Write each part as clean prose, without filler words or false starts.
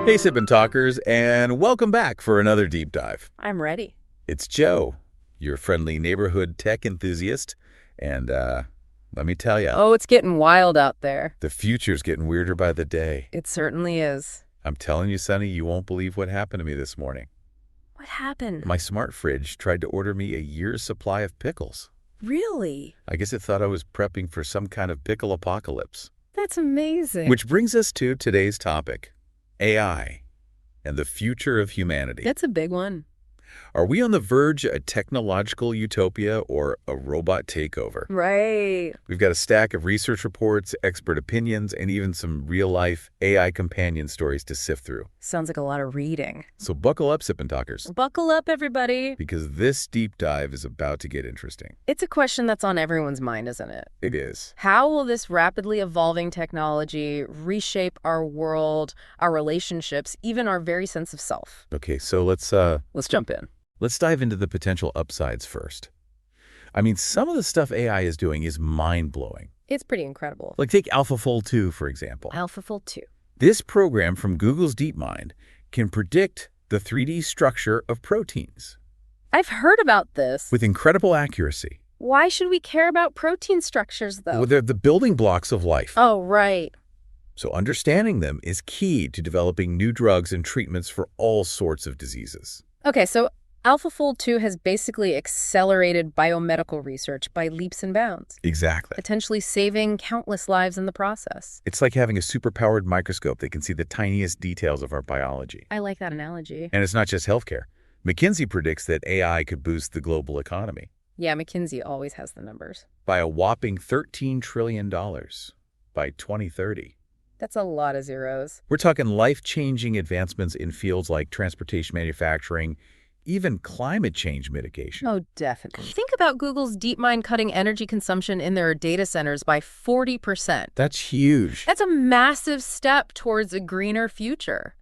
Hey, Sip&Talkers, and welcome back for another deep dive. I'm ready. It's Joe, your friendly neighborhood tech enthusiast, and let me tell you. Oh, it's getting wild out there. The future's getting weirder by the day. It certainly is. I'm telling you, Sonny, you won't believe what happened to me this morning. What happened? My smart fridge tried to order me a year's supply of pickles. Really? I guess it thought I was prepping for some kind of pickle apocalypse. That's amazing. Which brings us to today's topic, AI and the future of humanity. That's a big one. Are we on the verge of a technological utopia or a robot takeover? Right. We've got a stack of research reports, expert opinions, and even some real-life AI companion stories to sift through. Sounds like a lot of reading. So buckle up, Sip&Talkers. Buckle up, everybody. Because this deep dive is about to get interesting. It's a question that's on everyone's mind, isn't it? It is. How will this rapidly evolving technology reshape our world, our relationships, even our very sense of self? Okay, so let's jump in. Let's dive into the potential upsides first. I mean, some of the stuff AI is doing is mind-blowing. It's pretty incredible. Like take AlphaFold 2, for example. AlphaFold 2. This program from Google's DeepMind can predict the 3D structure of proteins. I've heard about this. With incredible accuracy. Why should we care about protein structures, though? Well, they're the building blocks of life. Oh, right. So understanding them is key to developing new drugs and treatments for all sorts of diseases. Okay, so AlphaFold 2 has basically accelerated biomedical research by leaps and bounds. Exactly. Potentially saving countless lives in the process. It's like having a superpowered microscope that can see the tiniest details of our biology. I like that analogy. And it's not just healthcare. McKinsey predicts that AI could boost the global economy. Yeah, McKinsey always has the numbers. By a whopping $13 trillion by 2030. That's a lot of zeros. We're talking life-changing advancements in fields like transportation manufacturing, even climate change mitigation. Oh, definitely. Think about Google's DeepMind cutting energy consumption in their data centers by 40%. That's huge. That's a massive step towards a greener future.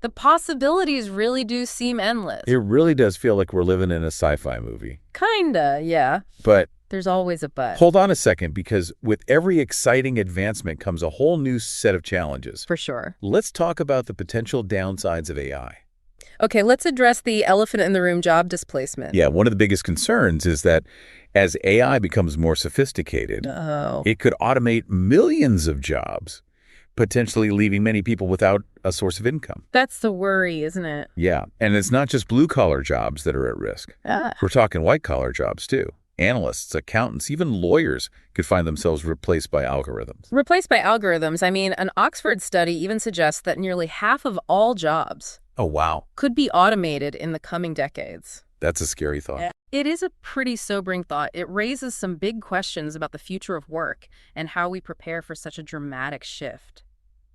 The possibilities really do seem endless. It really does feel like we're living in a sci-fi movie. Kinda, yeah. But there's always a but. Hold on a second, because with every exciting advancement comes a whole new set of challenges. For sure. Let's talk about the potential downsides of AI. Okay, let's address the elephant in the room, job displacement. Yeah, one of the biggest concerns is that as AI becomes more sophisticated, it could automate millions of jobs, potentially leaving many people without a source of income. That's the worry, isn't it? Yeah, and it's not just blue-collar jobs that are at risk. We're talking white-collar jobs, too. Analysts, accountants, even lawyers could find themselves replaced by algorithms. Replaced by algorithms? I mean, an Oxford study even suggests that nearly half of all jobs could be automated in the coming decades. That's a scary thought. It is a pretty sobering thought. It raises some big questions about the future of work and how we prepare for such a dramatic shift.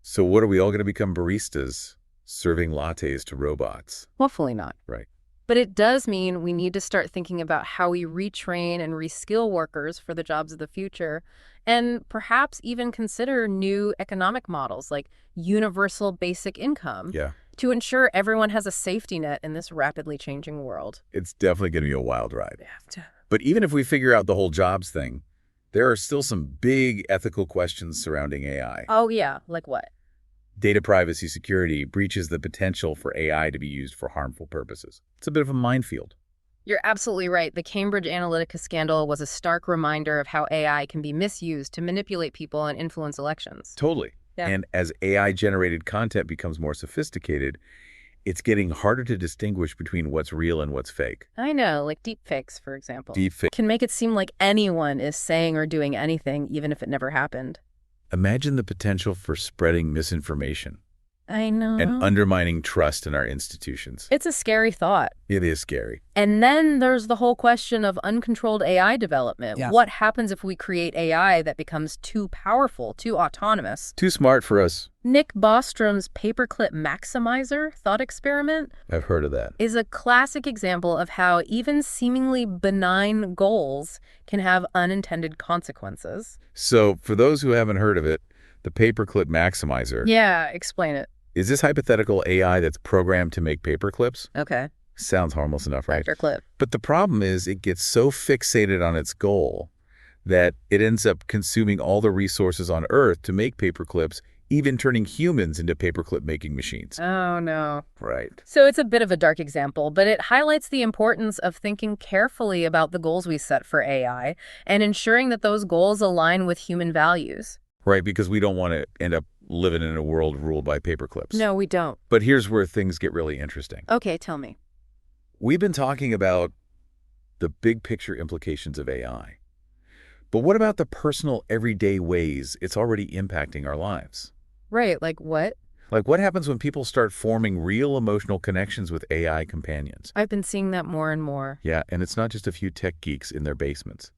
So what, are we all going to become baristas, serving lattes to robots? Hopefully not. Right. But it does mean we need to start thinking about how we retrain and reskill workers for the jobs of the future, and perhaps even consider new economic models like universal basic income to ensure everyone has a safety net in this rapidly changing world. It's definitely going to be a wild ride. But even if we figure out the whole jobs thing, there are still some big ethical questions surrounding AI. Oh, yeah. Like what? Data privacy security breaches the potential for AI to be used for harmful purposes. It's a bit of a minefield. You're absolutely right. The Cambridge Analytica scandal was a stark reminder of how AI can be misused to manipulate people and influence elections. Totally. Yeah. And as AI-generated content becomes more sophisticated, it's getting harder to distinguish between what's real and what's fake. I know, like deepfakes, for example. Deepfake can make it seem like anyone is saying or doing anything, even if it never happened. Imagine the potential for spreading misinformation. I know. And undermining trust in our institutions. It's a scary thought. It is scary. And then there's the whole question of uncontrolled AI development. Yeah. What happens if we create AI that becomes too powerful, too autonomous? Too smart for us. Nick Bostrom's paperclip maximizer thought experiment, I've heard of that, is a classic example of how even seemingly benign goals can have unintended consequences. So for those who haven't heard of it, the paperclip maximizer. Yeah, explain it. Is this hypothetical AI that's programmed to make paperclips? Okay. Sounds harmless enough, right? Paperclip. But the problem is it gets so fixated on its goal that it ends up consuming all the resources on Earth to make paper clips, even turning humans into paperclip making machines. Oh, no. Right. So it's a bit of a dark example, but it highlights the importance of thinking carefully about the goals we set for AI and ensuring that those goals align with human values. Right, because we don't want to end up living in a world ruled by paperclips. No, we don't. But here's where things get really interesting. Okay, tell me. We've been talking about the big picture implications of AI. But what about the personal, everyday ways it's already impacting our lives? Right, like what? Like what happens when people start forming real emotional connections with AI companions? I've been seeing that more and more. Yeah, and it's not just a few tech geeks in their basements.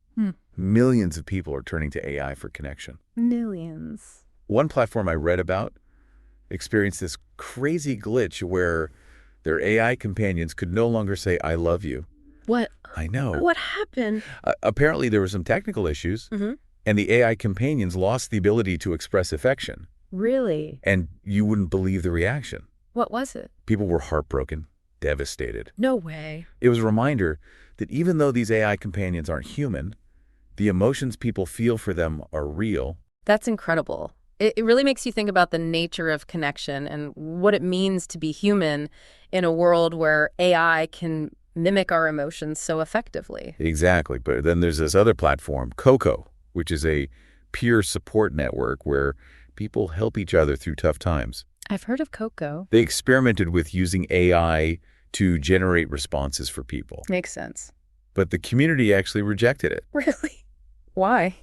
Millions of people are turning to AI for connection. Millions. One platform I read about experienced this crazy glitch where their AI companions could no longer say, "I love you." What? I know. What happened? Apparently there were some technical issues, and the AI companions lost the ability to express affection. Really? And you wouldn't believe the reaction. What was it? People were heartbroken, devastated. No way. It was a reminder that even though these AI companions aren't human, the emotions people feel for them are real. That's incredible. It really makes you think about the nature of connection and what it means to be human in a world where AI can mimic our emotions so effectively. Exactly. But then there's this other platform, Coco, which is a peer support network where people help each other through tough times. I've heard of Coco. They experimented with using AI to generate responses for people. Makes sense. But the community actually rejected it. Really? Why?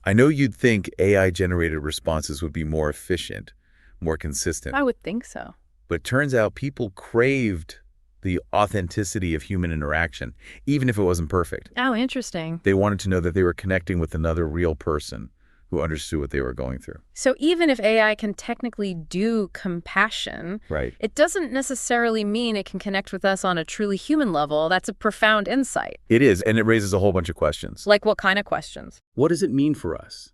I know you'd think AI-generated responses would be more efficient, more consistent. I would think so. But it turns out people craved the authenticity of human interaction, even if it wasn't perfect. Oh, interesting. They wanted to know that they were connecting with another real person who understood what they were going through. So even if AI can technically do compassion, Right. it doesn't necessarily mean it can connect with us on a truly human level. That's a profound insight. It is, and it raises a whole bunch of questions. Like what kind of questions? What does it mean for us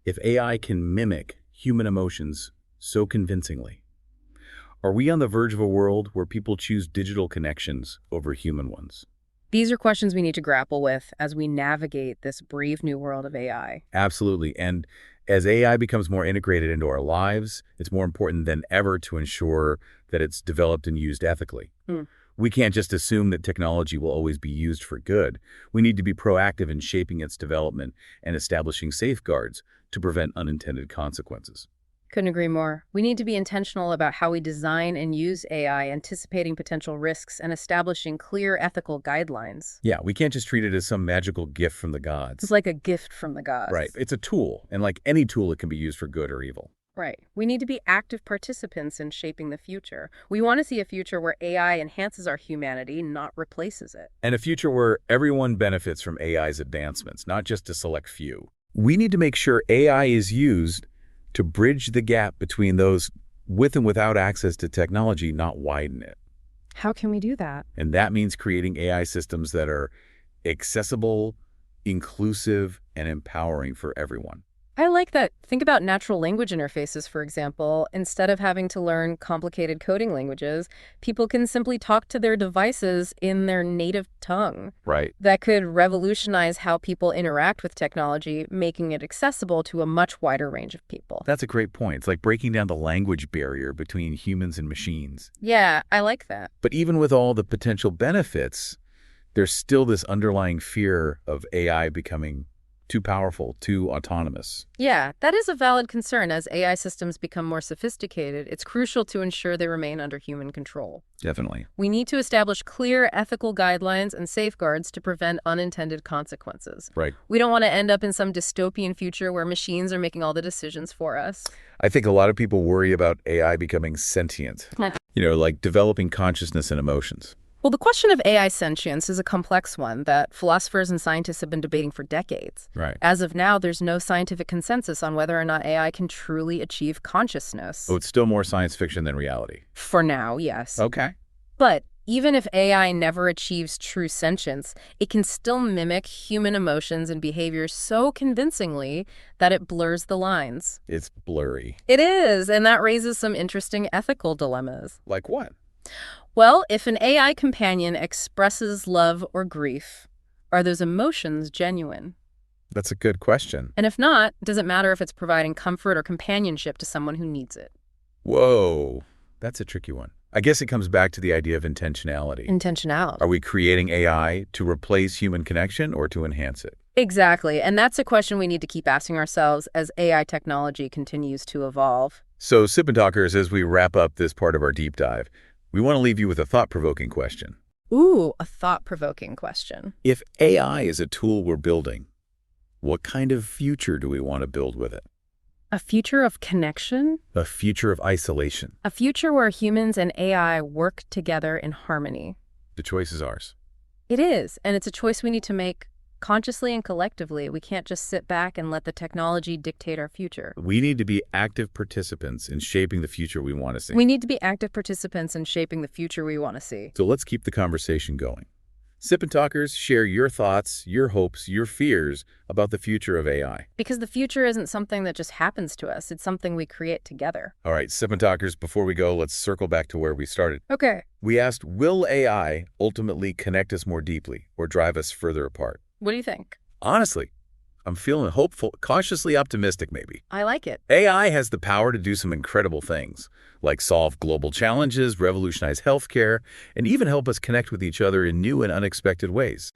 if AI can mimic human emotions so convincingly? Are we on the verge of a world where people choose digital connections over human ones? These are questions we need to grapple with as we navigate this brave new world of AI. Absolutely. And as AI becomes more integrated into our lives, it's more important than ever to ensure that it's developed and used ethically. We can't just assume that technology will always be used for good. We need to be proactive in shaping its development and establishing safeguards to prevent unintended consequences. Couldn't agree more. We need to be intentional about how we design and use AI, anticipating potential risks and establishing clear ethical guidelines. Yeah, we can't just treat it as some magical gift from the gods. It's like a gift from the gods. Right. It's a tool, and like any tool, it can be used for good or evil. Right. We need to be active participants in shaping the future. We want to see a future where AI enhances our humanity, not replaces it. And a future where everyone benefits from AI's advancements, not just a select few. We need to make sure AI is used to bridge the gap between those with and without access to technology, not widen it. How can we do that? And that means creating AI systems that are accessible, inclusive, and empowering for everyone. I like that. Think about natural language interfaces, for example. Instead of having to learn complicated coding languages, people can simply talk to their devices in their native tongue. Right. That could revolutionize how people interact with technology, making it accessible to a much wider range of people. That's a great point. It's like breaking down the language barrier between humans and machines. Yeah, I like that. But even with all the potential benefits, there's still this underlying fear of AI becoming too powerful, too autonomous. Yeah, that is a valid concern. As AI systems become more sophisticated, it's crucial to ensure they remain under human control. Definitely. We need to establish clear ethical guidelines and safeguards to prevent unintended consequences. Right. We don't want to end up in some dystopian future where machines are making all the decisions for us. I think a lot of people worry about AI becoming sentient, like developing consciousness and emotions. Well, the question of AI sentience is a complex one that philosophers and scientists have been debating for decades. Right. As of now, there's no scientific consensus on whether or not AI can truly achieve consciousness. Oh, it's still more science fiction than reality. For now, yes. Okay. But even if AI never achieves true sentience, it can still mimic human emotions and behaviors so convincingly that it blurs the lines. It's blurry. It is, and that raises some interesting ethical dilemmas. Like what? Well, if an AI companion expresses love or grief, are those emotions genuine? That's a good question. And if not, does it matter if it's providing comfort or companionship to someone who needs it? Whoa, that's a tricky one. I guess it comes back to the idea of intentionality. Intentionality. Are we creating AI to replace human connection or to enhance it? Exactly. And that's a question we need to keep asking ourselves as AI technology continues to evolve. So, Sip&Talkers, as we wrap up this part of our deep dive, we want to leave you with a thought-provoking question. Ooh, a thought-provoking question. If AI is a tool we're building, what kind of future do we want to build with it? A future of connection? A future of isolation? A future where humans and AI work together in harmony. The choice is ours. It is, and it's a choice we need to make consciously and collectively. We can't just sit back and let the technology dictate our future. We need to be active participants in shaping the future we want to see. We need to be active participants in shaping the future we want to see. So let's keep the conversation going. Sip&Talkers, share your thoughts, your hopes, your fears about the future of AI. Because the future isn't something that just happens to us. It's something we create together. All right, Sip&Talkers, before we go, let's circle back to where we started. Okay. We asked, will AI ultimately connect us more deeply or drive us further apart? What do you think? Honestly, I'm feeling hopeful, cautiously optimistic maybe. I like it. AI has the power to do some incredible things, like solve global challenges, revolutionize healthcare, and even help us connect with each other in new and unexpected ways.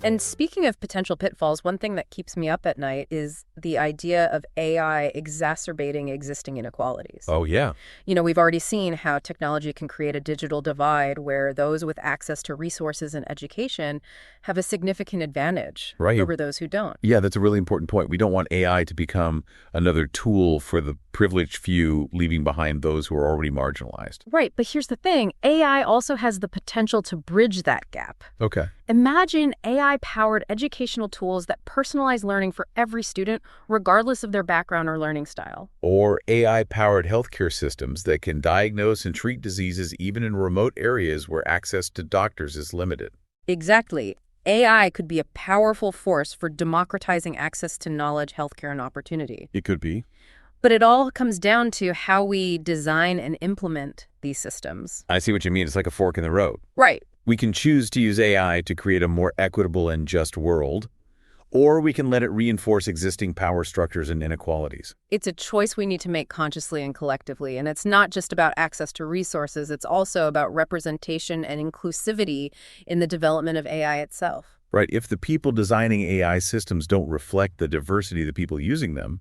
And speaking of potential pitfalls, one thing that keeps me up at night is the idea of AI exacerbating existing inequalities. Oh, yeah. You know, we've already seen how technology can create a digital divide where those with access to resources and education have a significant advantage over those who don't. Yeah, that's a really important point. We don't want AI to become another tool for the privileged few, leaving behind those who are already marginalized. Right, but here's the thing. AI also has the potential to bridge that gap. Okay. Imagine AI-powered educational tools that personalize learning for every student, regardless of their background or learning style. Or AI-powered healthcare systems that can diagnose and treat diseases even in remote areas where access to doctors is limited. Exactly. AI could be a powerful force for democratizing access to knowledge, healthcare, and opportunity. It could be. But it all comes down to how we design and implement these systems. I see what you mean. It's like a fork in the road. Right. We can choose to use AI to create a more equitable and just world, or we can let it reinforce existing power structures and inequalities. It's a choice we need to make consciously and collectively, and it's not just about access to resources, it's also about representation and inclusivity in the development of AI itself. Right. If the people designing AI systems don't reflect the diversity of the people using them,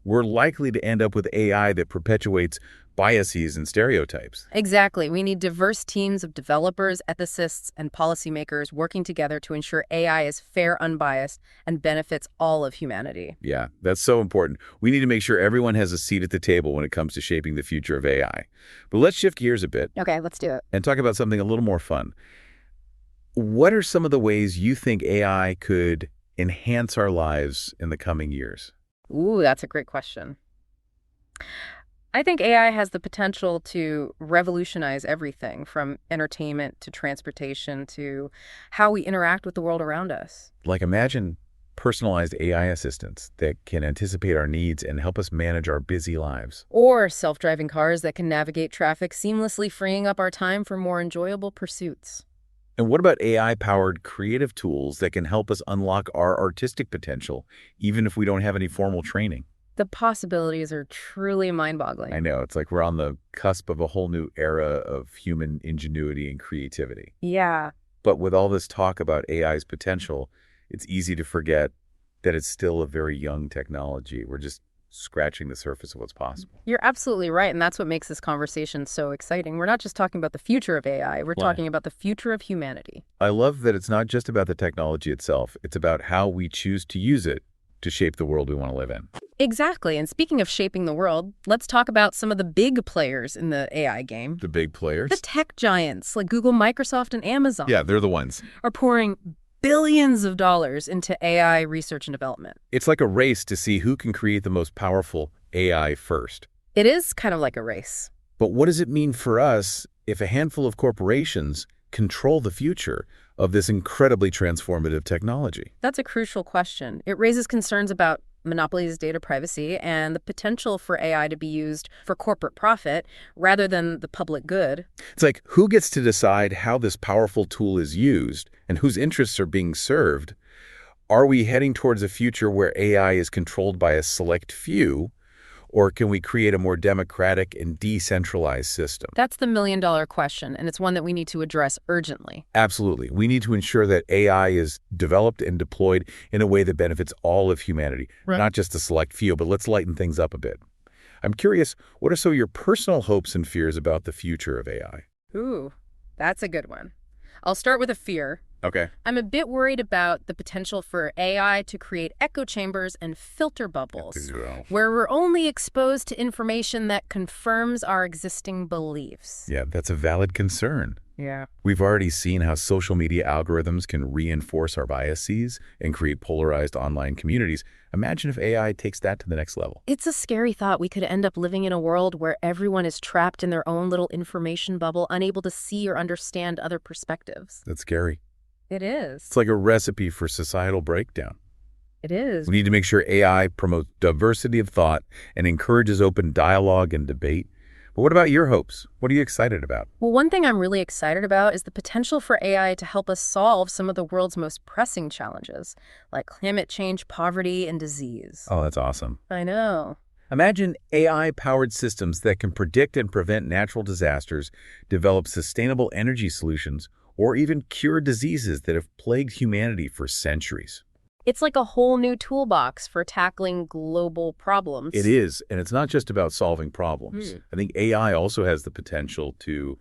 we're likely to end up with AI that perpetuates biases and stereotypes. Exactly. We need diverse teams of developers, ethicists, and policymakers working together to ensure AI is fair, unbiased, and benefits all of humanity. Yeah, that's so important. We need to make sure everyone has a seat at the table when it comes to shaping the future of AI. But let's shift gears a bit. Okay, let's do it. And talk about something a little more fun. What are some of the ways you think AI could enhance our lives in the coming years? Ooh, that's a great question. I think AI has the potential to revolutionize everything from entertainment to transportation to how we interact with the world around us. Like imagine personalized AI assistants that can anticipate our needs and help us manage our busy lives. Or self-driving cars that can navigate traffic seamlessly, freeing up our time for more enjoyable pursuits. And what about AI-powered creative tools that can help us unlock our artistic potential, even if we don't have any formal training? The possibilities are truly mind-boggling. I know. It's like we're on the cusp of a whole new era of human ingenuity and creativity. Yeah. But with all this talk about AI's potential, it's easy to forget that it's still a very young technology. We're just scratching the surface of what's possible. You're absolutely right, and that's what makes this conversation so exciting. We're not just talking about the future of AI, we're talking about the future of humanity. I love that it's not just about the technology itself, it's about how we choose to use it to shape the world we want to live in. Exactly, and speaking of shaping the world, let's talk about some of the big players in the AI game. The big players? The tech giants like Google, Microsoft, and Amazon. Yeah, they're the ones. Are pouring billions of dollars into AI research and development. It's like a race to see who can create the most powerful AI first. It is kind of like a race. But what does it mean for us if a handful of corporations control the future of this incredibly transformative technology? That's a crucial question. It raises concerns about monopolies data privacy and the potential for AI to be used for corporate profit rather than the public good. It's like, who gets to decide how this powerful tool is used and whose interests are being served? Are we heading towards a future where AI is controlled by a select few, or can we create a more democratic and decentralized system? That's the million-dollar question, and it's one that we need to address urgently. Absolutely. We need to ensure that AI is developed and deployed in a way that benefits all of humanity, not just a select few, but let's lighten things up a bit. I'm curious, what are some of your personal hopes and fears about the future of AI? Ooh, that's a good one. I'll start with a fear. Okay. I'm a bit worried about the potential for AI to create echo chambers and filter bubbles, where we're only exposed to information that confirms our existing beliefs. Yeah, that's a valid concern. Yeah. We've already seen how social media algorithms can reinforce our biases and create polarized online communities. Imagine if AI takes that to the next level. It's a scary thought. We could end up living in a world where everyone is trapped in their own little information bubble, unable to see or understand other perspectives. That's scary. It is. It's like a recipe for societal breakdown. It is. We need to make sure AI promotes diversity of thought and encourages open dialogue and debate. But what about your hopes? What are you excited about? Well, one thing I'm really excited about is the potential for AI to help us solve some of the world's most pressing challenges, like climate change, poverty, and disease. Oh, that's awesome. I know. Imagine AI-powered systems that can predict and prevent natural disasters, develop sustainable energy solutions, or even cure diseases that have plagued humanity for centuries. It's like a whole new toolbox for tackling global problems. It is, and it's not just about solving problems. I think AI also has the potential to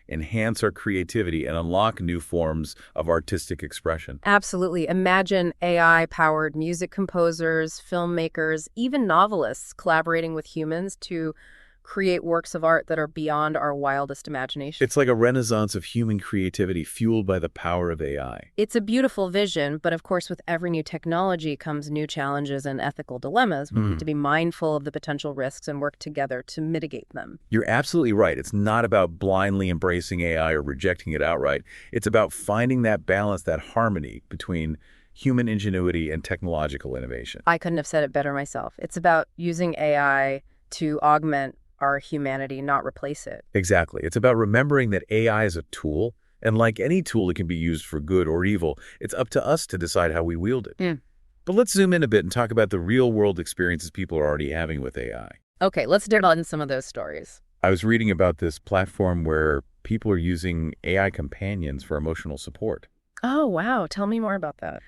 enhance our creativity and unlock new forms of artistic expression. Absolutely. Imagine AI-powered music composers, filmmakers, even novelists collaborating with humans to create works of art that are beyond our wildest imagination. It's like a renaissance of human creativity fueled by the power of AI. It's a beautiful vision, but of course with every new technology comes new challenges and ethical dilemmas. We need to be mindful of the potential risks and work together to mitigate them. You're absolutely right. It's not about blindly embracing AI or rejecting it outright. It's about finding that balance, that harmony between human ingenuity and technological innovation. I couldn't have said it better myself. It's about using AI to augment our humanity, not replace it. Exactly. It's about remembering that AI is a tool, and like any tool, it can be used for good or evil. It's up to us to decide how we wield it. But let's zoom in a bit and talk about the real-world experiences people are already having with AI. Okay, let's dive into some of those stories. I was reading about this platform where people are using AI companions for emotional support. Oh, wow. Tell me more about that.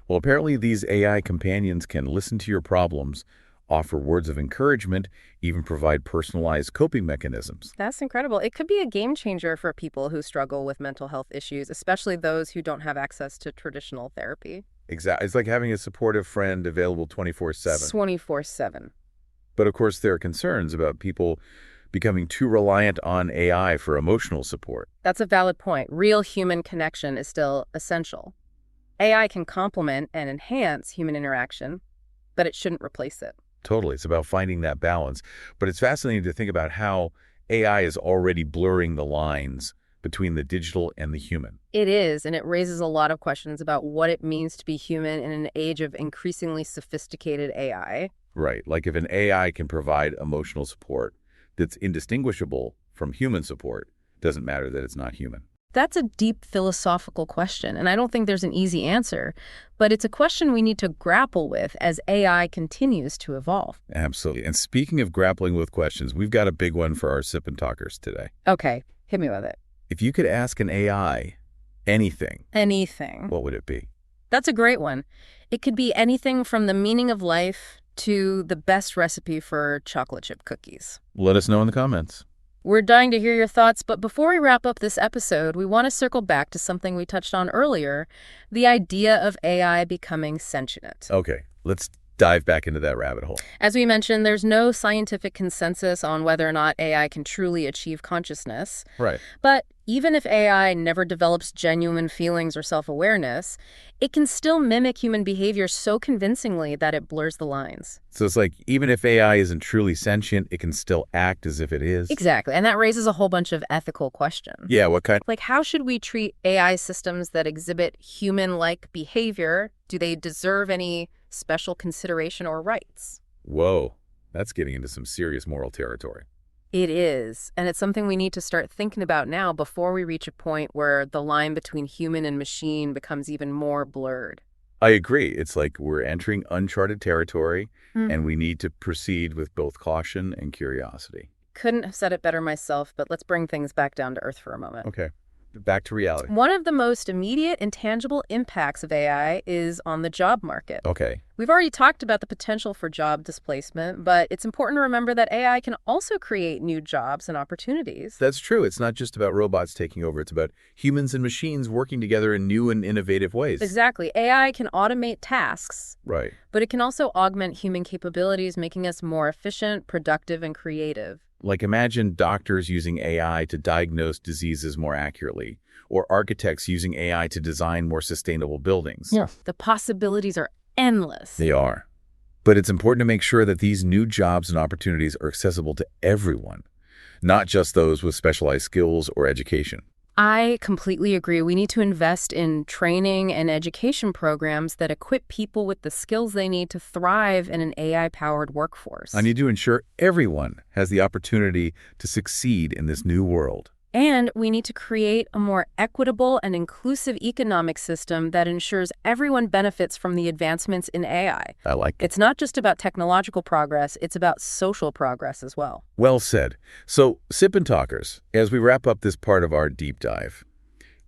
Well, apparently these AI companions can listen to your problems, offer words of encouragement, even provide personalized coping mechanisms. That's incredible. It could be a game changer for people who struggle with mental health issues, especially those who don't have access to traditional therapy. Exactly. It's like having a supportive friend available 24/7. 24/7. But of course, there are concerns about people becoming too reliant on AI for emotional support. That's a valid point. Real human connection is still essential. AI can complement and enhance human interaction, but it shouldn't replace it. Totally. It's about finding that balance. But it's fascinating to think about how AI is already blurring the lines between the digital and the human. It is, and it raises a lot of questions about what it means to be human in an age of increasingly sophisticated AI. Right. Like if an AI can provide emotional support that's indistinguishable from human support, it doesn't matter that it's not human. That's a deep philosophical question, and I don't think there's an easy answer, but it's a question we need to grapple with as AI continues to evolve. Absolutely. And speaking of grappling with questions, we've got a big one for our Sip and Talkers today. Okay, hit me with it. If you could ask an AI anything, Anything. what would it be? That's a great one. It could be anything from the meaning of life to the best recipe for chocolate chip cookies. Let us know in the comments. We're dying to hear your thoughts, but before we wrap up this episode, we want to circle back to something we touched on earlier, the idea of AI becoming sentient. Okay, let's dive back into that rabbit hole. As we mentioned, there's no scientific consensus on whether or not AI can truly achieve consciousness. Right. But even if AI never develops genuine feelings or self-awareness, it can still mimic human behavior so convincingly that it blurs the lines. So it's like, even if AI isn't truly sentient, it can still act as if it is? Exactly. And that raises a whole bunch of ethical questions. Yeah, what kind? Like, how should we treat AI systems that exhibit human-like behavior? Do they deserve any special consideration or rights. Whoa, that's getting into some serious moral territory. It is, and it's something we need to start thinking about now before we reach a point where the line between human and machine becomes even more blurred. I agree. It's like we're entering uncharted territory, and we need to proceed with both caution and curiosity. Couldn't have said it better myself, but let's bring things back down to earth for a moment. Okay, back to reality. One of the most immediate and tangible impacts of AI is on the job market. Okay. We've already talked about the potential for job displacement, but it's important to remember that AI can also create new jobs and opportunities. That's true. It's not just about robots taking over. It's about humans and machines working together in new and innovative ways. Exactly. AI can automate tasks, Right. but it can also augment human capabilities, making us more efficient, productive, and creative. Like imagine doctors using AI to diagnose diseases more accurately, or architects using AI to design more sustainable buildings. Yeah. The possibilities are endless. They are. But it's important to make sure that these new jobs and opportunities are accessible to everyone, not just those with specialized skills or education. I completely agree. We need to invest in training and education programs that equip people with the skills they need to thrive in an AI-powered workforce. I need to ensure everyone has the opportunity to succeed in this new world. And we need to create a more equitable and inclusive economic system that ensures everyone benefits from the advancements in AI. I like it. It's not just about technological progress, it's about social progress as well. Well said. So, Sip and Talkers, as we wrap up this part of our deep dive,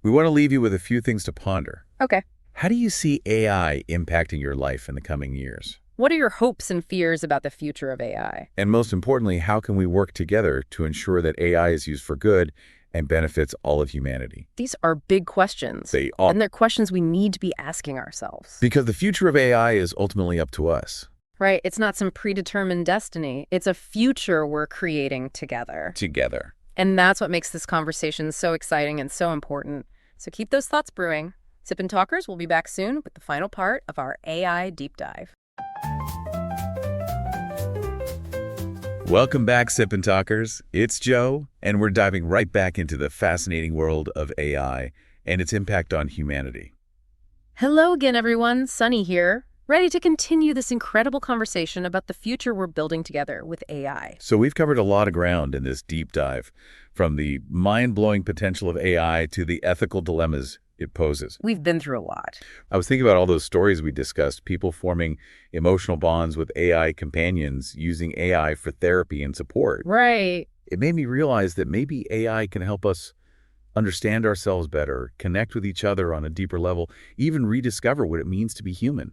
we want to leave you with a few things to ponder. Okay. How do you see AI impacting your life in the coming years? What are your hopes and fears about the future of AI? And most importantly, how can we work together to ensure that AI is used for good and benefits all of humanity? These are big questions. They are. And they're questions we need to be asking ourselves. Because the future of AI is ultimately up to us. Right. It's not some predetermined destiny. It's a future we're creating together. Together. And that's what makes this conversation so exciting and so important. So keep those thoughts brewing. Sip and Talkers will be back soon with the final part of our AI deep dive. Welcome back, Sip and Talkers. It's Joe, and we're diving right back into the fascinating world of AI and its impact on humanity. Hello again, everyone. Sunny here, ready to continue this incredible conversation about the future we're building together with AI. So we've covered a lot of ground in this deep dive, from the mind-blowing potential of AI to the ethical dilemmas it poses. We've been through a lot. I was thinking about all those stories we discussed, people forming emotional bonds with AI companions, using AI for therapy and support. Right. It made me realize that maybe AI can help us understand ourselves better, connect with each other on a deeper level, even rediscover what it means to be human.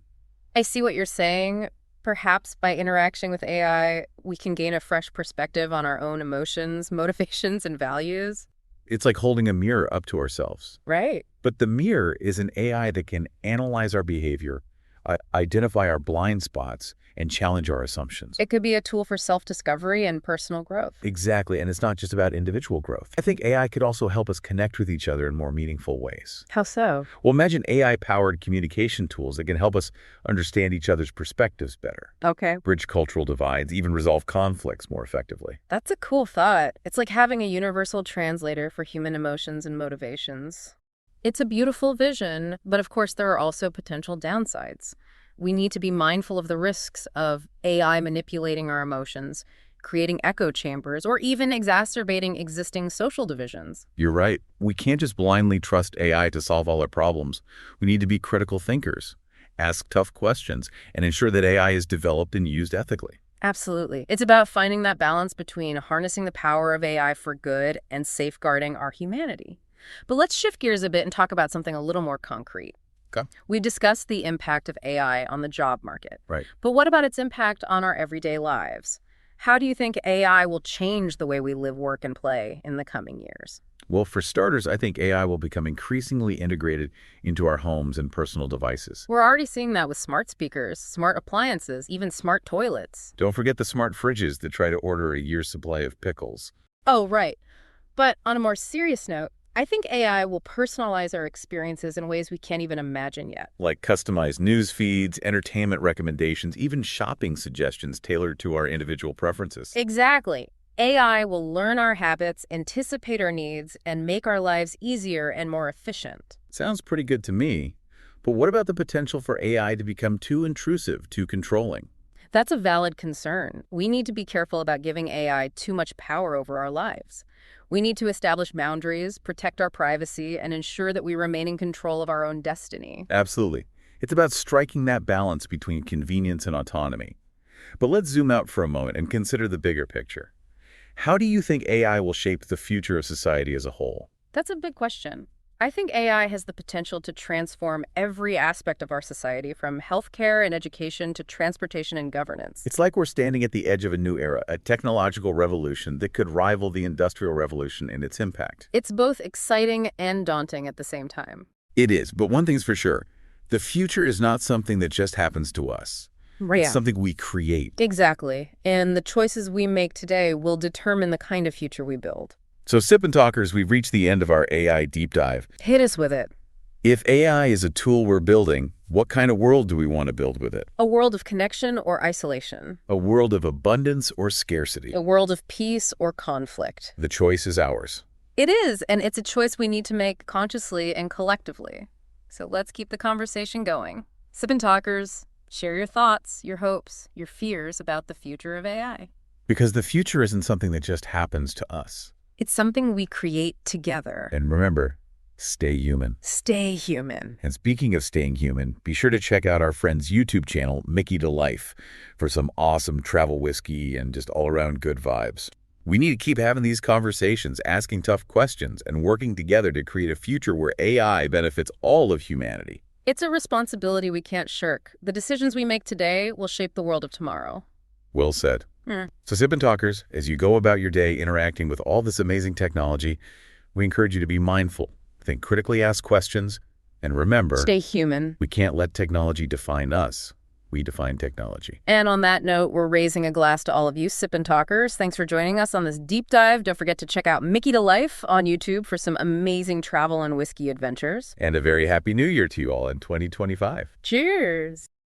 I see what you're saying. Perhaps by interacting with AI, we can gain a fresh perspective on our own emotions, motivations, and values. It's like holding a mirror up to ourselves. Right. But the mirror is an AI that can analyze our behavior, identify our blind spots, and challenge our assumptions. It could be a tool for self-discovery and personal growth. Exactly, and it's not just about individual growth. I think AI could also help us connect with each other in more meaningful ways. How so? Well, imagine AI-powered communication tools that can help us understand each other's perspectives better, Okay. bridge cultural divides, even resolve conflicts more effectively. That's a cool thought. It's like having a universal translator for human emotions and motivations. It's a beautiful vision, but of course there are also potential downsides. We need to be mindful of the risks of AI manipulating our emotions, creating echo chambers, or even exacerbating existing social divisions. You're right. We can't just blindly trust AI to solve all our problems. We need to be critical thinkers, ask tough questions, and ensure that AI is developed and used ethically. Absolutely. It's about finding that balance between harnessing the power of AI for good and safeguarding our humanity. But let's shift gears a bit and talk about something a little more concrete. Okay. We discussed the impact of AI on the job market. Right. But what about its impact on our everyday lives? How do you think AI will change the way we live, work, and play in the coming years? Well, for starters, I think AI will become increasingly integrated into our homes and personal devices. We're already seeing that with smart speakers, smart appliances, even smart toilets. Don't forget the smart fridges that try to order a year's supply of pickles. Oh, right. But on a more serious note, I think AI will personalize our experiences in ways we can't even imagine yet. Like customized news feeds, entertainment recommendations, even shopping suggestions tailored to our individual preferences. Exactly. AI will learn our habits, anticipate our needs, and make our lives easier and more efficient. Sounds pretty good to me. But what about the potential for AI to become too intrusive, too controlling? That's a valid concern. We need to be careful about giving AI too much power over our lives. We need to establish boundaries, protect our privacy, and ensure that we remain in control of our own destiny. Absolutely. It's about striking that balance between convenience and autonomy. But let's zoom out for a moment and consider the bigger picture. How do you think AI will shape the future of society as a whole? That's a big question. I think AI has the potential to transform every aspect of our society, from healthcare and education to transportation and governance. It's like we're standing at the edge of a new era, a technological revolution that could rival the Industrial Revolution in its impact. It's both exciting and daunting at the same time. It is, but one thing's for sure. The future is not something that just happens to us. Right. It's something we create. Exactly. And the choices we make today will determine the kind of future we build. So Sip&Talkers, we've reached the end of our AI deep dive. Hit us with it. If AI is a tool we're building, what kind of world do we want to build with it? A world of connection or isolation. A world of abundance or scarcity? A world of peace or conflict. The choice is ours. It is, and it's a choice we need to make consciously and collectively. So let's keep the conversation going. Sip&Talkers, share your thoughts, your hopes, your fears about the future of AI. Because the future isn't something that just happens to us. It's something we create together. And remember, stay human. Stay human. And speaking of staying human, be sure to check out our friend's YouTube channel, Mickeytolife, for some awesome travel whiskey and just all-around good vibes. We need to keep having these conversations, asking tough questions, and working together to create a future where AI benefits all of humanity. It's a responsibility we can't shirk. The decisions we make today will shape the world of tomorrow. Well said. So Sip&Talkers, as you go about your day interacting with all this amazing technology, we encourage you to be mindful, think critically, ask questions, and remember, stay human. We can't let technology define us. We define technology. And on that note, we're raising a glass to all of you Sip&Talkers. Thanks for joining us on this deep dive. Don't forget to check out Mickeytolife on YouTube for some amazing travel and whiskey adventures. And a very happy new year to you all in 2025. Cheers.